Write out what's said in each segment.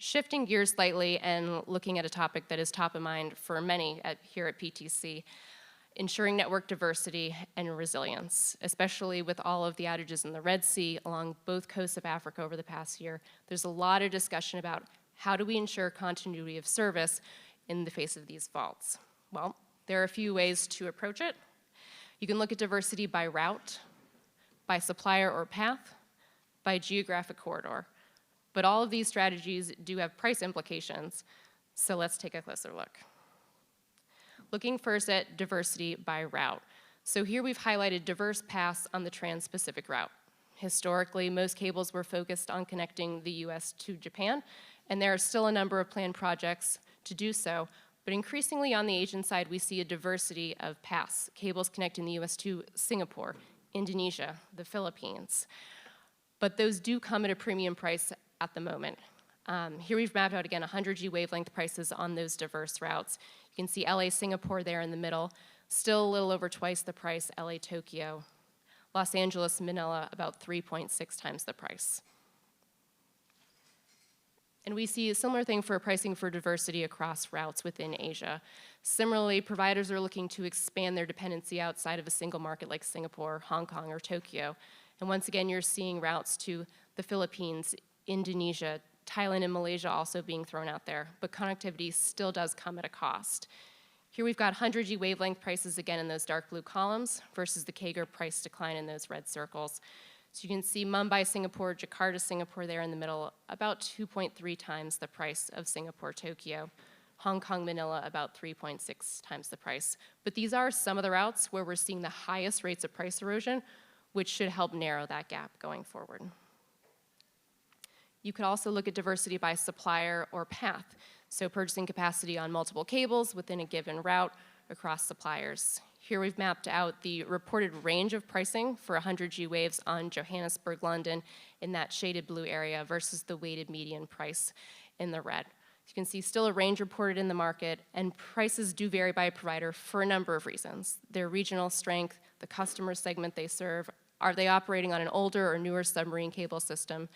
Shifting gears slightly and looking at a topic that is top of mind for many here at PTC, ensuring network diversity and resilience, especially with all of the outages in the Red Sea along both coasts of Africa over the past year. There's a lot of discussion about how do we ensure continuity of service in the face of these faults. Well, there are a few ways to approach it. You can look at diversity by route, by supplier or path, by geographic corridor. But all of these strategies do have price implications, so let's take a closer look. Looking first at diversity by route. So here we've highlighted diverse paths on the Trans-Pacific route. Historically, most cables were focused on connecting the US to Japan, and there are still a number of planned projects to do so, but increasingly on the Asian side, we see a diversity of paths, cables connecting the US to Singapore, Indonesia, the Philippines. But those do come at a premium price at the moment. Here we've mapped out again 100G wavelength prices on those diverse routes. You can see LA Singapore there in the middle, still a little over twice the price, LA Tokyo. Los Angeles Manila about 3.6 times the price. And we see a similar thing for pricing for diversity across routes within Asia. Similarly, providers are looking to expand their dependency outside of a single market like Singapore, Hong Kong, or Tokyo. And once again, you're seeing routes to the Philippines, Indonesia, Thailand, and Malaysia also being thrown out there, but connectivity still does come at a cost. Here we've got 100G wavelength prices again in those dark blue columns versus the CAGR price decline in those red circles. So you can see Mumbai, Singapore, Jakarta, Singapore there in the middle, about 2.3 times the price of Singapore, Tokyo. Hong Kong, Manila, about 3.6 times the price. But these are some of the routes where we're seeing the highest rates of price erosion, which should help narrow that gap going forward. You could also look at diversity by supplier or path, so purchasing capacity on multiple cables within a given route across suppliers. Here we've mapped out the reported range of pricing for 100G waves on Johannesburg, London in that shaded blue area versus the weighted median price in the red. You can see still a range reported in the market, and prices do vary by provider for a number of reasons. Their regional strength, the customer segment they serve, are they operating on an older or newer submarine cable system?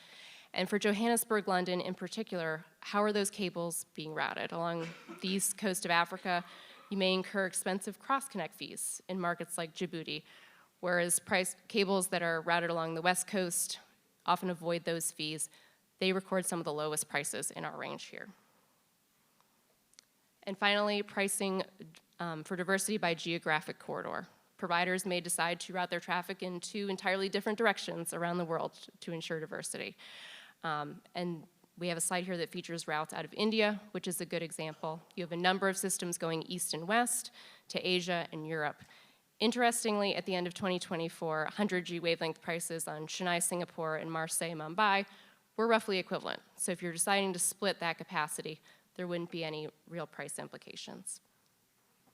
And for Johannesburg, London in particular, how are those cables being routed? Along the east coast of Africa, you may incur expensive cross-connect fees in markets like Djibouti, whereas cables that are routed along the west coast often avoid those fees. They record some of the lowest prices in our range here. And finally, pricing for diversity by geographic corridor. Providers may decide to route their traffic in two entirely different directions around the world to ensure diversity. And we have a slide here that features routes out of India, which is a good example. You have a number of systems going east and west to Asia and Europe. Interestingly, at the end of 2024, 100G wavelength prices on Chennai, Singapore, and Marseille, Mumbai were roughly equivalent. So if you're deciding to split that capacity, there wouldn't be any real price implications.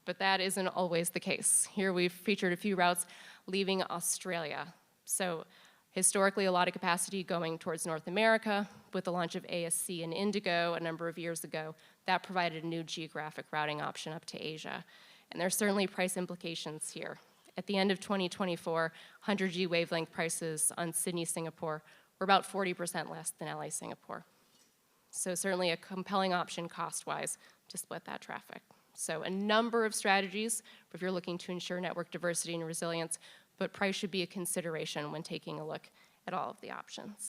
But that isn't always the case. Here we've featured a few routes leaving Australia. So historically, a lot of capacity going towards North America. With the launch of ASC and Indigo a number of years ago, that provided a new geographic routing option up to Asia. And there's certainly price implications here. At the end of 2024, 100G wavelength prices on Sydney, Singapore were about 40% less than LA, Singapore. So certainly a compelling option cost-wise to split that traffic. So a number of strategies if you're looking to ensure network diversity and resilience, but price should be a consideration when taking a look at all of the options.